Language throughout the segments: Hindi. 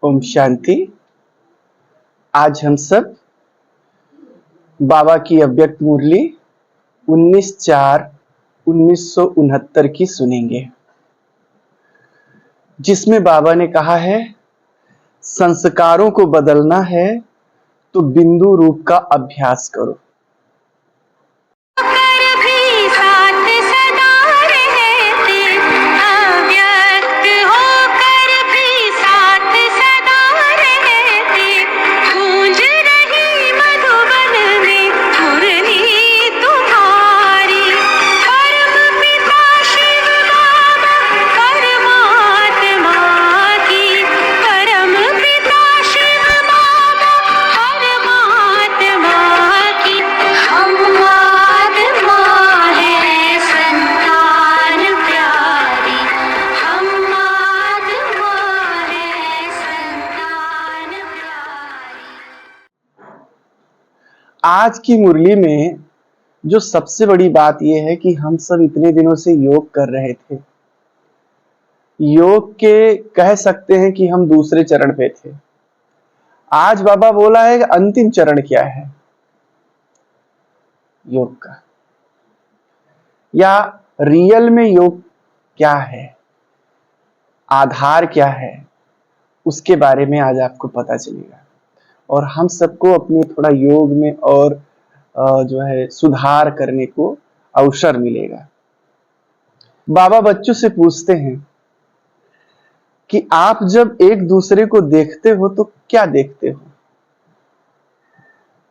ओम शांति। आज हम सब बाबा की अव्यक्त मुरली 19/4/1969 की सुनेंगे, जिसमें बाबा ने कहा है संस्कारों को बदलना है तो बिंदु रूप का अभ्यास करो। आज की मुरली में जो सबसे बड़ी बात यह है कि हम सब इतने दिनों से योग कर रहे थे। योग के कह सकते हैं कि हम दूसरे चरण पे थे। आज बाबा बोला है कि अंतिम चरण क्या है योग का, या रियल में योग क्या है, आधार क्या है, उसके बारे में आज आपको पता चलेगा और हम सबको अपने थोड़ा योग में और जो है सुधार करने को अवसर मिलेगा। बाबा बच्चों से पूछते हैं कि आप जब एक दूसरे को देखते हो तो क्या देखते हो?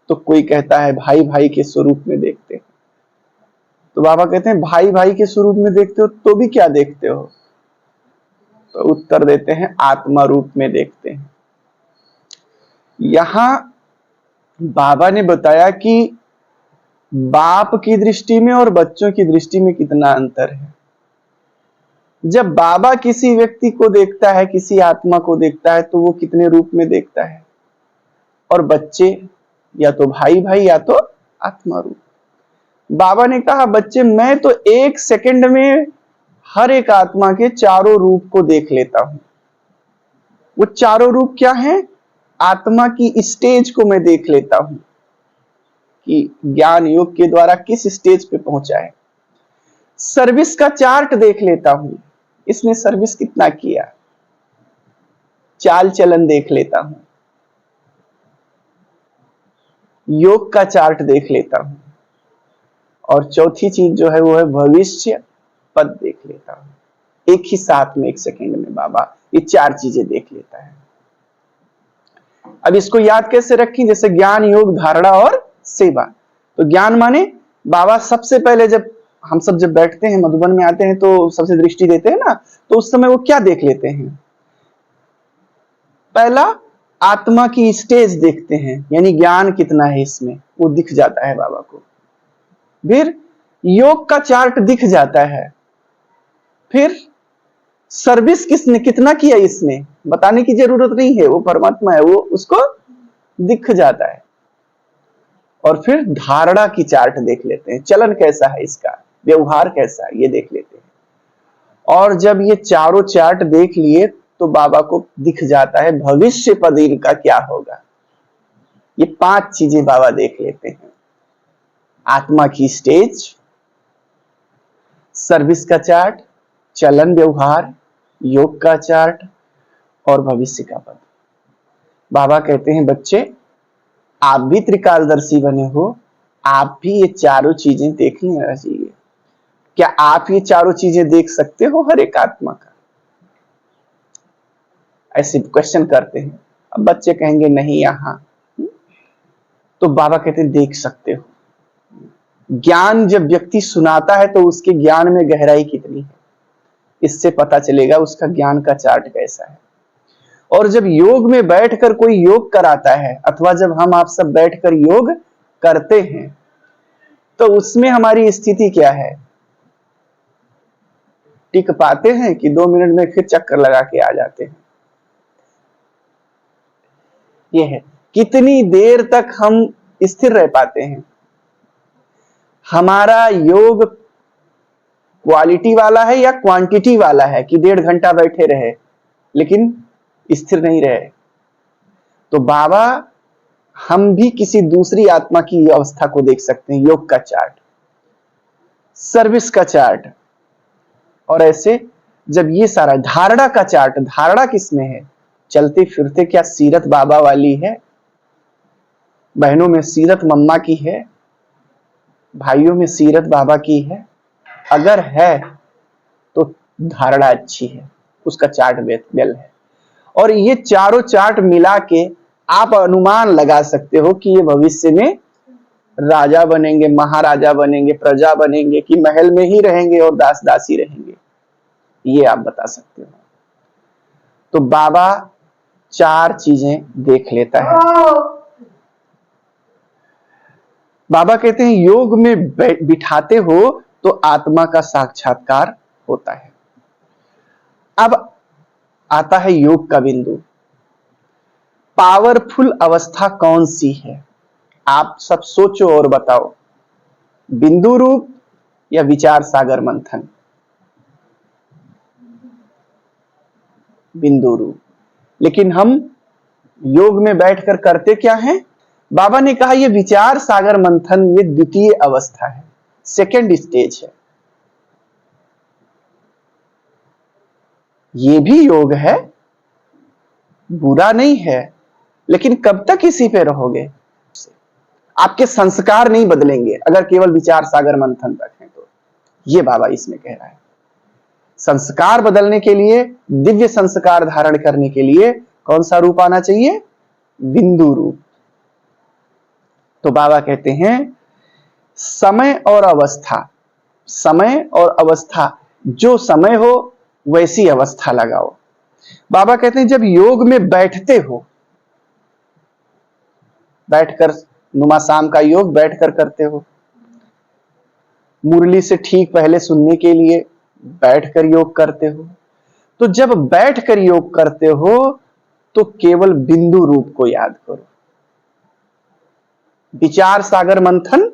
तो कोई कहता है भाई भाई के स्वरूप में देखते हो। तो बाबा कहते हैं भाई भाई के स्वरूप में देखते हो तो भी क्या देखते हो? तो उत्तर देते हैं आत्मा रूप में देखते हैं। यहां बाबा ने बताया कि बाप की दृष्टि में और बच्चों की दृष्टि में कितना अंतर है। जब बाबा किसी व्यक्ति को देखता है, किसी आत्मा को देखता है, तो वो कितने रूप में देखता है, और बच्चे या तो भाई भाई या तो आत्मा रूप। बाबा ने कहा बच्चे मैं तो 1 सेकंड में हर एक आत्मा के चारों रूप को देख लेता हूं। वो चारों रूप क्या है? आत्मा की स्टेज को मैं देख लेता हूं कि ज्ञान योग के द्वारा किस स्टेज पे पहुंचा है। सर्विस का चार्ट देख लेता हूं, इसने सर्विस कितना किया, चाल चलन देख लेता हूं, योग का चार्ट देख लेता हूं, और चौथी चीज जो है वो है भविष्य पद देख लेता हूं। एक ही साथ में 1 सेकंड में बाबा ये 4 चीजें देख लेता है। अब इसको याद कैसे रखें? जैसे ज्ञान योग धारणा और सेवा। तो ज्ञान माने बाबा सबसे पहले जब हम सब जब बैठते हैं, मधुबन में आते हैं तो सबसे दृष्टि देते हैं ना, तो उस समय वो क्या देख लेते हैं? पहला आत्मा की स्टेज देखते हैं, यानी ज्ञान कितना है इसमें, वो दिख जाता है बाबा को। फिर योग का चार्ट दिख जाता है। फिर सर्विस किसने कितना किया, इसने बताने की जरूरत नहीं है, वो परमात्मा है, वो उसको दिख जाता है। और फिर धारणा की चार्ट देख लेते हैं, चलन कैसा है इसका, व्यवहार कैसा है, ये देख लेते हैं। और जब ये चारों चार्ट देख लिए तो बाबा को दिख जाता है भविष्य पद इनका क्या होगा। ये 5 चीजें बाबा देख लेते हैं, आत्मा की स्टेज, सर्विस का चार्ट, चलन व्यवहार, योग का चार्ट और भविष्य का पद। बाबा कहते हैं बच्चे आप भी त्रिकालदर्शी बने हो, आप भी ये चारों चीजें देख लेना चाहिए। क्या आप ये चारों चीजें देख सकते हो हर एक आत्मा का? ऐसे क्वेश्चन करते हैं। अब बच्चे कहेंगे नहीं यहां, तो बाबा कहते हैं देख सकते हो। ज्ञान जब व्यक्ति सुनाता है तो उसके ज्ञान में गहराई कितनी है, इससे पता चलेगा उसका ज्ञान का चार्ट कैसा है। और जब योग में बैठकर कोई योग कराता है, अथवा जब हम आप सब बैठकर योग करते हैं, तो उसमें हमारी स्थिति क्या है? टिक पाते हैं कि 2 मिनट में फिर चक्कर लगा के आ जाते हैं? ये है कितनी देर तक हम स्थिर रह पाते हैं। हमारा योग क्वालिटी वाला है या क्वांटिटी वाला है कि 1.5 घंटा बैठे रहे लेकिन स्थिर नहीं रहे, तो बाबा हम भी किसी दूसरी आत्मा की अवस्था को देख सकते हैं, योग का चार्ट, सर्विस का चार्ट, और ऐसे जब ये सारा धारणा का चार्ट, धारणा किसमें है, चलते फिरते क्या सीरत बाबा वाली है, बहनों में सीरत मम्मा की है, भाइयों में सीरत बाबा की है, अगर है तो धारणा अच्छी है, उसका चार्ट वेल है। और ये चारों चार्ट मिला के आप अनुमान लगा सकते हो कि ये भविष्य में राजा बनेंगे, महाराजा बनेंगे, प्रजा बनेंगे, कि महल में ही रहेंगे और दास दासी रहेंगे, ये आप बता सकते हो। तो बाबा 4 चीजें देख लेता है। बाबा कहते हैं योग में बिठाते हो तो आत्मा का साक्षात्कार होता है। अब आता है योग का बिंदु। पावरफुल अवस्था कौन सी है, आप सब सोचो और बताओ, बिंदु रूप या विचार सागर मंथन? बिंदु रूप। लेकिन हम योग में बैठकर करते क्या हैं? बाबा ने कहा यह विचार सागर मंथन ये द्वितीय अवस्था है, सेकेंड स्टेज है। ये भी योग है, बुरा नहीं है, लेकिन कब तक इसी पे रहोगे? आपके संस्कार नहीं बदलेंगे अगर केवल विचार सागर मंथन तक है तो। ये बाबा इसमें कह रहा है संस्कार बदलने के लिए, दिव्य संस्कार धारण करने के लिए कौन सा रूप आना चाहिए? बिंदु रूप। तो बाबा कहते हैं समय और अवस्था, समय और अवस्था, जो समय हो वैसी अवस्था लगाओ। बाबा कहते हैं जब योग में बैठते हो, बैठकर नुमा शाम का योग बैठकर करते हो, मुरली से ठीक पहले सुनने के लिए बैठकर योग करते हो, तो जब बैठकर योग करते हो तो केवल बिंदु रूप को याद करो। विचार सागर मंथन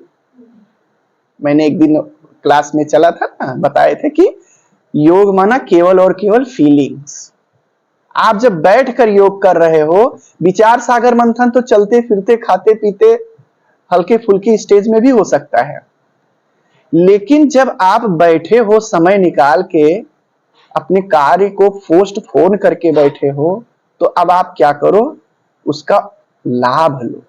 मैंने एक दिन क्लास में चला था ना, बताए थे कि योग माना केवल और केवल फीलिंग्स। आप जब बैठकर योग कर रहे हो, विचार सागर मंथन तो चलते फिरते खाते पीते हल्के फुल्के स्टेज में भी हो सकता है, लेकिन जब आप बैठे हो समय निकाल के अपने कार्य को पोस्ट फोन करके बैठे हो, तो अब आप क्या करो, उसका लाभ लो,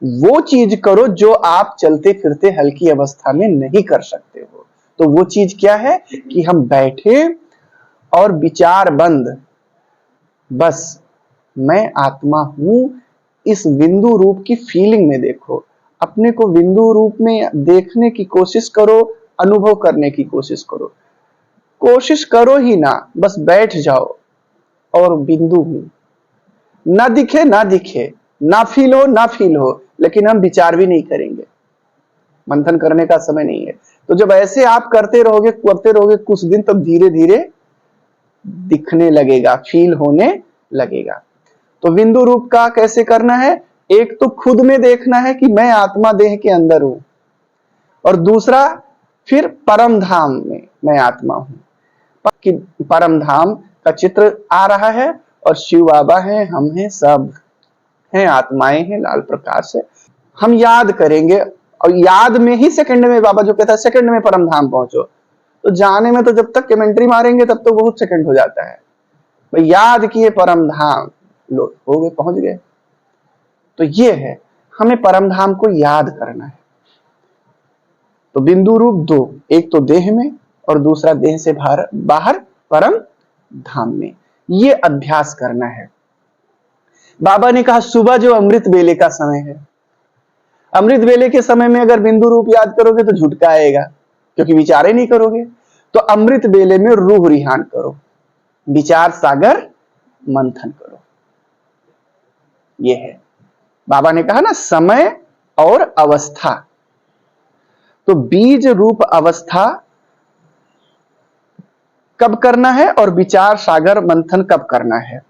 वो चीज करो जो आप चलते फिरते हल्की अवस्था में नहीं कर सकते हो। तो वो चीज क्या है कि हम बैठे और विचार बंद, बस मैं आत्मा हूं, इस बिंदु रूप की फीलिंग में देखो, अपने को बिंदु रूप में देखने की कोशिश करो, अनुभव करने की कोशिश करो। कोशिश करो ही ना, बस बैठ जाओ और बिंदु हूं, ना दिखे ना दिखे, ना फील हो ना फील हो, लेकिन हम विचार भी नहीं करेंगे, मंथन करने का समय नहीं है। तो जब ऐसे आप करते रहोगे कुछ दिन, तब धीरे धीरे दिखने लगेगा, फील होने लगेगा। तो बिंदु रूप का कैसे करना है? एक तो खुद में देखना है कि मैं आत्मा देह के अंदर हूं, और दूसरा फिर परम धाम में मैं आत्मा हूं, कि परम धाम का चित्र आ रहा है और शिव बाबा हैं, हम हैं, सब हैं, आत्माएं हैं, लाल प्रकाश है। हम याद करेंगे और याद में ही सेकंड में, बाबा जो कहता है सेकंड में परम धाम पहुंचो, तो जाने में तो जब तक कमेंट्री मारेंगे तब तो बहुत सेकंड हो जाता है, भाई याद किए परम धाम, लो हो गए, पहुंच गए। तो ये है, हमें परम धाम को याद करना है। तो बिंदु रूप दो, एक तो देह में और दूसरा देह से बाहर परम धाम में, ये अभ्यास करना है। बाबा ने कहा सुबह जो अमृत बेले का समय है, अमृत बेले के समय में अगर बिंदु रूप याद करोगे तो झुटका आएगा, क्योंकि विचार ही नहीं करोगे। तो अमृत बेले में रूह रिहान करो, विचार सागर मंथन करो। ये है, बाबा ने कहा ना समय और अवस्था, तो बीज रूप अवस्था कब करना है और विचार सागर मंथन कब करना है?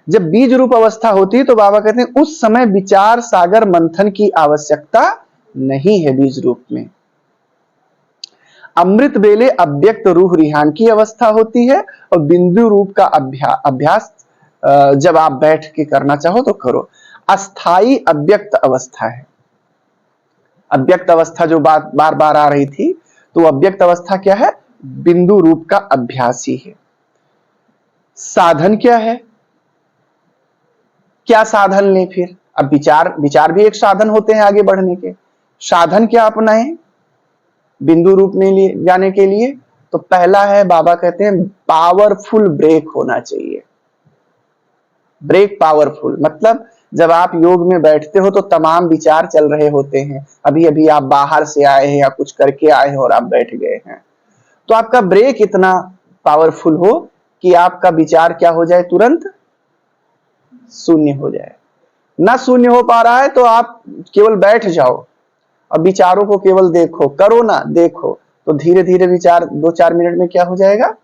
जब बीज रूप अवस्था होती है तो बाबा कहते हैं उस समय विचार सागर मंथन की आवश्यकता नहीं है बीज रूप में। अमृत बेले अव्यक्त रूह रिहान की अवस्था होती है, और बिंदु रूप का अभ्यास जब आप बैठ के करना चाहो तो करो। अस्थाई अव्यक्त अवस्था है। अव्यक्त अवस्था जो बात बार बार आ रही थी, तो अव्यक्त अवस्था क्या है? बिंदु रूप का अभ्यासी है। साधन क्या है? क्या साधन लें फिर? अब विचार भी एक साधन होते हैं आगे बढ़ने के। साधन क्या अपनाएं बिंदु रूप में जाने के लिए? तो पहला है, बाबा कहते हैं पावरफुल ब्रेक होना चाहिए। ब्रेक पावरफुल मतलब जब आप योग में बैठते हो तो तमाम विचार चल रहे होते हैं, अभी अभी आप बाहर से आए हैं या कुछ करके आए हैं और आप बैठ गए हैं, तो आपका ब्रेक इतना पावरफुल हो कि आपका विचार क्या हो जाए? तुरंत शून्य हो जाए। ना शून्य हो पा रहा है तो आप केवल बैठ जाओ और विचारों को केवल देखो, करो ना देखो, तो धीरे धीरे विचार 2-4 मिनट में क्या हो जाएगा?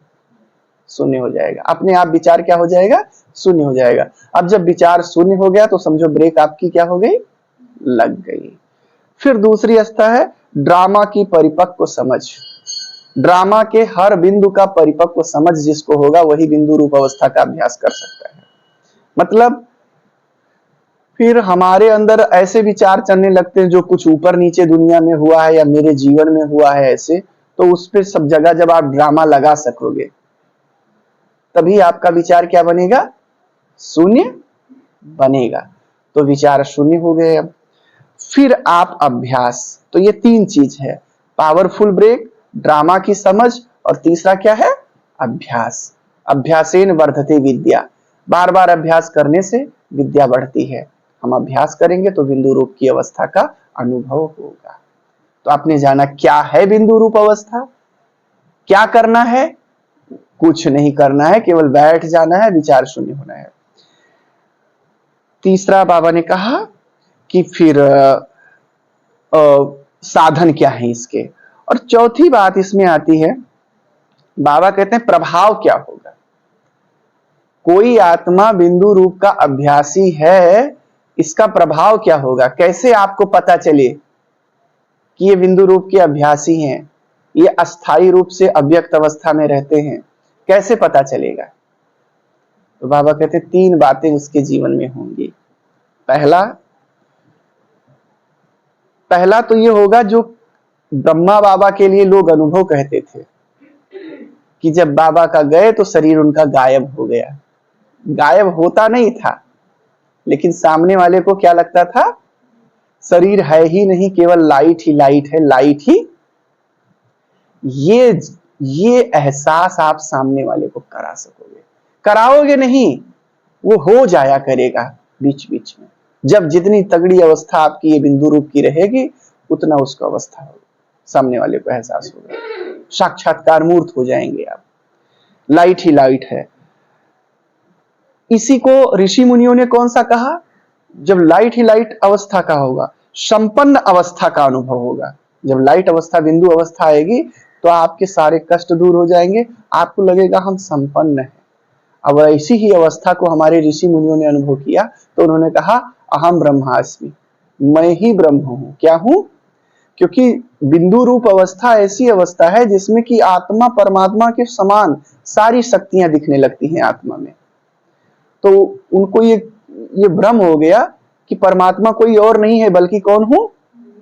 शून्य हो जाएगा। अपने आप विचार क्या हो जाएगा? शून्य हो जाएगा। अब जब विचार शून्य हो गया तो समझो ब्रेक आपकी क्या हो गई? लग गई। फिर दूसरी अवस्था है ड्रामा की परिपक्व समझ। ड्रामा के हर बिंदु का परिपक्व समझ जिसको होगा वही बिंदु रूप अवस्था का अभ्यास कर सकता है। मतलब फिर हमारे अंदर ऐसे विचार चलने लगते हैं जो कुछ ऊपर नीचे दुनिया में हुआ है या मेरे जीवन में हुआ है ऐसे, तो उस पर सब जगह जब आप ड्रामा लगा सकोगे तभी आपका विचार क्या बनेगा? शून्य बनेगा। तो विचार शून्य हो गए। अब फिर आप अभ्यास, तो ये 3 चीज है, पावरफुल ब्रेक, ड्रामा की समझ और तीसरा क्या है? अभ्यास। अभ्यासेन वर्धते विद्या। बार बार अभ्यास करने से विद्या बढ़ती है। हम अभ्यास करेंगे तो बिंदु रूप की अवस्था का अनुभव होगा। तो आपने जाना क्या है बिंदु रूप अवस्था, क्या करना है? कुछ नहीं करना है, केवल बैठ जाना है, विचार शून्य होना है। तीसरा बाबा ने कहा कि फिर साधन क्या है इसके, और चौथी बात इसमें आती है, बाबा कहते हैं प्रभाव क्या होगा। कोई आत्मा बिंदु रूप का अभ्यासी है, इसका प्रभाव क्या होगा? कैसे आपको पता चले कि ये बिंदु रूप के अभ्यासी हैं, ये अस्थाई रूप से अव्यक्त अवस्था में रहते हैं, कैसे पता चलेगा? तो बाबा कहते 3 बातें उसके जीवन में होंगी। पहला तो ये होगा जो ब्रह्मा बाबा के लिए लोग अनुभव कहते थे कि जब बाबा का गए तो शरीर उनका गायब हो गया। गायब होता नहीं था, लेकिन सामने वाले को क्या लगता था? शरीर है ही नहीं, केवल लाइट ही लाइट है, लाइट ही। ये एहसास आप सामने वाले को करा सकोगे। कराओगे नहीं, वो हो जाया करेगा बीच बीच में। जब जितनी तगड़ी अवस्था आपकी ये बिंदु रूप की रहेगी उतना उसको अवस्था होगी, सामने वाले को एहसास होगा, साक्षात्कार मूर्त हो जाएंगे आप। लाइट ही लाइट है। इसी को ऋषि मुनियों ने कौन सा कहा? जब लाइट ही लाइट अवस्था का होगा, संपन्न अवस्था का अनुभव होगा। जब लाइट अवस्था बिंदु अवस्था आएगी तो आपके सारे कष्ट दूर हो जाएंगे, आपको लगेगा हम संपन्न हैं। अब ऐसी ही अवस्था को हमारे ऋषि मुनियों ने अनुभव किया तो उन्होंने कहा अहम ब्रह्मास्मि, मैं ही ब्रह्म हूं। क्या हूं? क्योंकि बिंदु रूप अवस्था ऐसी अवस्था है जिसमें कि आत्मा परमात्मा के समान सारी शक्तियां दिखने लगती हैं आत्मा में। तो उनको ये भ्रम हो गया कि परमात्मा कोई और नहीं है बल्कि कौन हूं?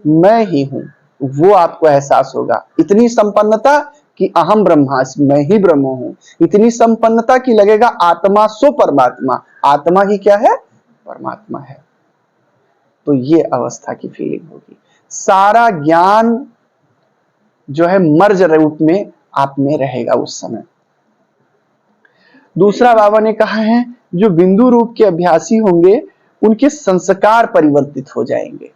मैं ही हूं। वो आपको एहसास होगा। इतनी संपन्नता कि अहम ब्रह्मास्मि, मैं ही ब्रह्म हूं। इतनी संपन्नता कि लगेगा आत्मा सो परमात्मा, आत्मा ही क्या है? परमात्मा है। तो ये अवस्था की फीलिंग होगी। सारा ज्ञान जो है मर्ज रूप में आप में रहेगा उस समय। दूसरा बाबा ने कहा है जो बिंदु रूप के अभ्यासी होंगे उनके संस्कार परिवर्तित हो जाएंगे।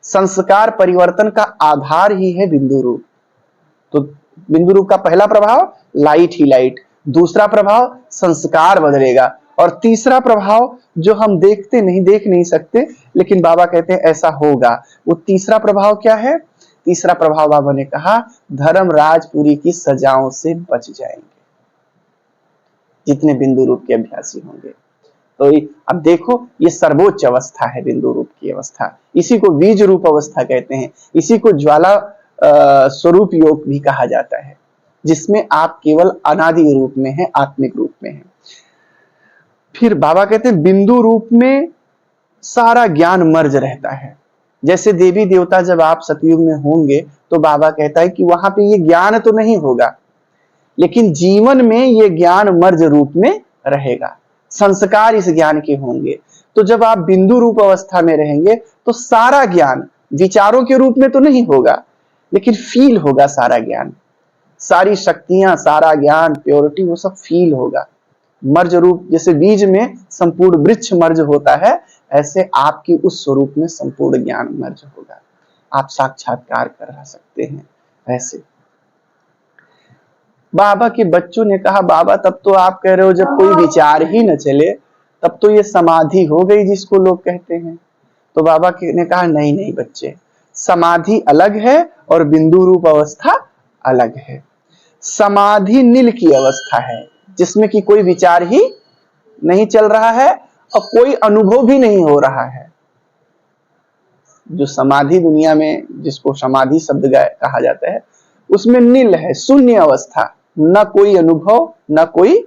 संस्कार परिवर्तन का आधार ही है बिंदु रूप। तो बिंदु रूप का पहला प्रभाव लाइट ही लाइट, दूसरा प्रभाव संस्कार बदलेगा, और तीसरा प्रभाव जो हम देख नहीं सकते, लेकिन बाबा कहते हैं ऐसा होगा। वो तीसरा प्रभाव क्या है? तीसरा प्रभाव बाबा ने कहा धर्म राजपुरी की सजाओं से बच जाएंगे जितने बिंदु रूप के अभ्यासी होंगे। तो अब देखो ये सर्वोच्च अवस्था है बिंदु रूप की अवस्था। इसी को बीज रूप अवस्था कहते हैं, इसी को ज्वाला स्वरूप योग भी कहा जाता है, जिसमें आप केवल अनादि रूप में हैं, आत्मिक रूप में हैं। फिर बाबा कहते हैं बिंदु रूप में सारा ज्ञान मर्ज रहता है। जैसे देवी देवता जब आप सतयुग में होंगे तो बाबा कहता है कि वहां पे ये ज्ञान तो नहीं होगा, लेकिन जीवन में ये ज्ञान मर्ज रूप में रहेगा, संस्कार इस ज्ञान के होंगे। तो जब आप बिंदु रूप अवस्था में रहेंगे तो सारा ज्ञान विचारों के रूप में तो नहीं होगा, लेकिन फील होगा सारा ज्ञान, सारी शक्तियां, सारा ज्ञान, प्योरिटी, वो सब फील होगा मर्ज रूप। जैसे बीज में संपूर्ण वृक्ष मर्ज होता है, ऐसे आपकी उस स्वरूप में संपूर्ण ज्ञान मर्ज होगा, आप साक्षात्कार कर सकते हैं। ऐसे बाबा के बच्चों ने कहा, बाबा तब तो आप कह रहे हो जब कोई विचार ही न चले तब तो ये समाधि हो गई जिसको लोग कहते हैं। तो बाबा ने कहा, नहीं नहीं बच्चे, समाधि अलग है और बिंदु रूप अवस्था अलग है। समाधि नील की अवस्था है जिसमें कि कोई विचार ही नहीं चल रहा है और कोई अनुभव भी नहीं हो रहा है। जो समाधि दुनिया में जिसको समाधि शब्द कहा जाता है, उसमें नील है, शून्य अवस्था, न कोई अनुभव न कोई।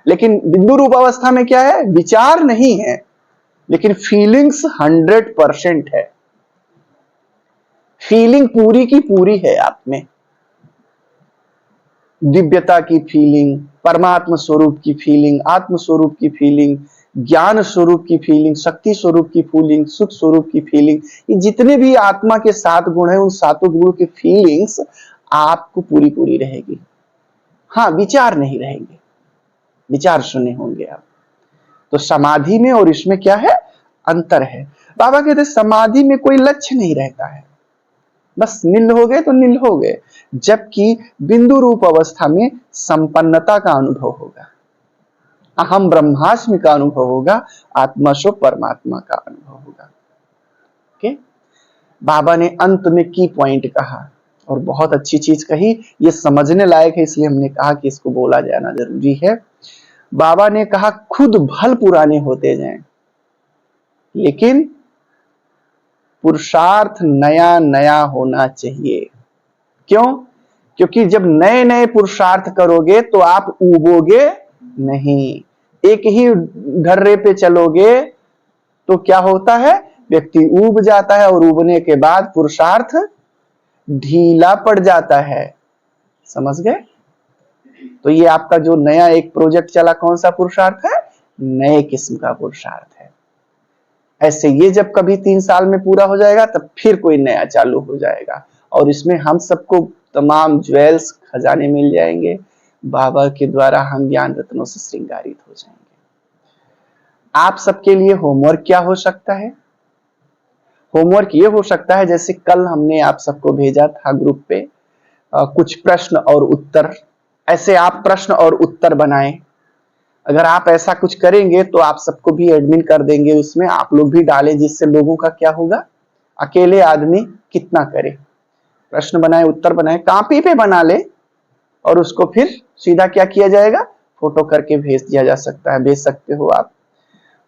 लेकिन बिंदु रूप अवस्था में क्या है, विचार नहीं है लेकिन फीलिंग्स 100% है, फीलिंग पूरी की पूरी है आप में, दिव्यता की फीलिंग, परमात्मा स्वरूप की फीलिंग, आत्म स्वरूप की फीलिंग, ज्ञान स्वरूप की फीलिंग, शक्ति स्वरूप की फीलिंग, सुख स्वरूप की फीलिंग, ये जितने भी आत्मा के 7 गुण हैं उन 7 गुणों की फीलिंग्स आपको पूरी पूरी रहेगी। हाँ, विचार नहीं रहेंगे, विचार शून्य होंगे आप। तो समाधि में और इसमें क्या है, अंतर है। बाबा कहते समाधि में कोई लक्ष्य नहीं रहता है, बस नील हो गए तो नील हो गए, जबकि बिंदु रूप अवस्था में संपन्नता का अनुभव होगा, अहम ब्रह्मास्मि का अनुभव होगा, आत्मा शो परमात्मा का अनुभव होगा। ओके, बाबा ने अंत में की पॉइंट कहा और बहुत अच्छी चीज कही, ये समझने लायक है इसलिए हमने कहा कि इसको बोला जाना जरूरी है। बाबा ने कहा खुद भल पुराने होते जाएं, लेकिन पुरुषार्थ नया नया होना चाहिए। क्यों? क्योंकि जब नए नए पुरुषार्थ करोगे तो आप ऊबोगे नहीं, एक ही ढर्रे पे चलोगे तो क्या होता है, व्यक्ति ऊब जाता है और ऊबने के बाद पुरुषार्थ ढीला पड़ जाता है। समझ गए? तो ये आपका जो नया एक प्रोजेक्ट चला, कौन सा पुरुषार्थ है, नए किस्म का पुरुषार्थ है। ऐसे ये जब कभी 3 साल में पूरा हो जाएगा तब फिर कोई नया चालू हो जाएगा और इसमें हम सबको तमाम ज्वेल्स खजाने मिल जाएंगे, बाबा के द्वारा हम ज्ञान रत्नों से श्रृंगारित हो जाएंगे। आप सबके लिए होमवर्क क्या हो सकता है, होमवर्क ये हो सकता है जैसे कल हमने आप सबको भेजा था ग्रुप पे कुछ प्रश्न और उत्तर, ऐसे आप प्रश्न और उत्तर बनाएं। अगर आप ऐसा कुछ करेंगे तो आप सबको भी एडमिन कर देंगे, उसमें आप लोग भी डालें, जिससे लोगों का क्या होगा, अकेले आदमी कितना करे। प्रश्न बनाए, उत्तर बनाए, कॉपी पे बना ले और उसको फिर सीधा क्या किया जाएगा, फोटो करके भेज दिया जा सकता है, भेज सकते हो आप।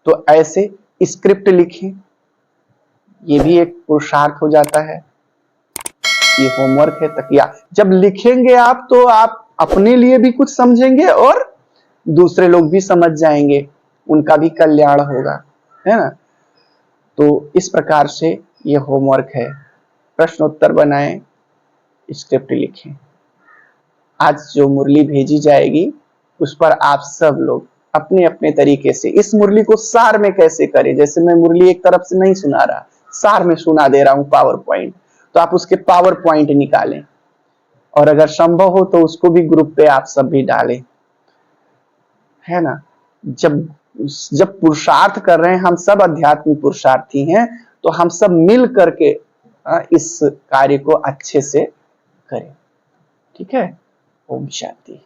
तो ऐसे स्क्रिप्ट लिखें, ये भी एक पुरुषार्थ हो जाता है, ये होमवर्क है। तकिया जब लिखेंगे आप तो आप अपने लिए भी कुछ समझेंगे और दूसरे लोग भी समझ जाएंगे, उनका भी कल्याण होगा, है ना। तो इस प्रकार से ये होमवर्क है, प्रश्नोत्तर बनाएं, स्क्रिप्ट लिखें। आज जो मुरली भेजी जाएगी उस पर आप सब लोग अपने अपने तरीके से इस मुरली को सार में कैसे करें, जैसे मैं मुरली एक तरफ से नहीं सुना रहा, सार में सुना दे रहा हूं पावर पॉइंट, तो आप उसके पावर पॉइंट निकालें और अगर संभव हो तो उसको भी ग्रुप पे आप सब भी डालें, है ना। जब पुरुषार्थ कर रहे हैं, हम सब आध्यात्मिक पुरुषार्थी हैं, तो हम सब मिल करके इस कार्य को अच्छे से करें। ठीक है, ओम शांति।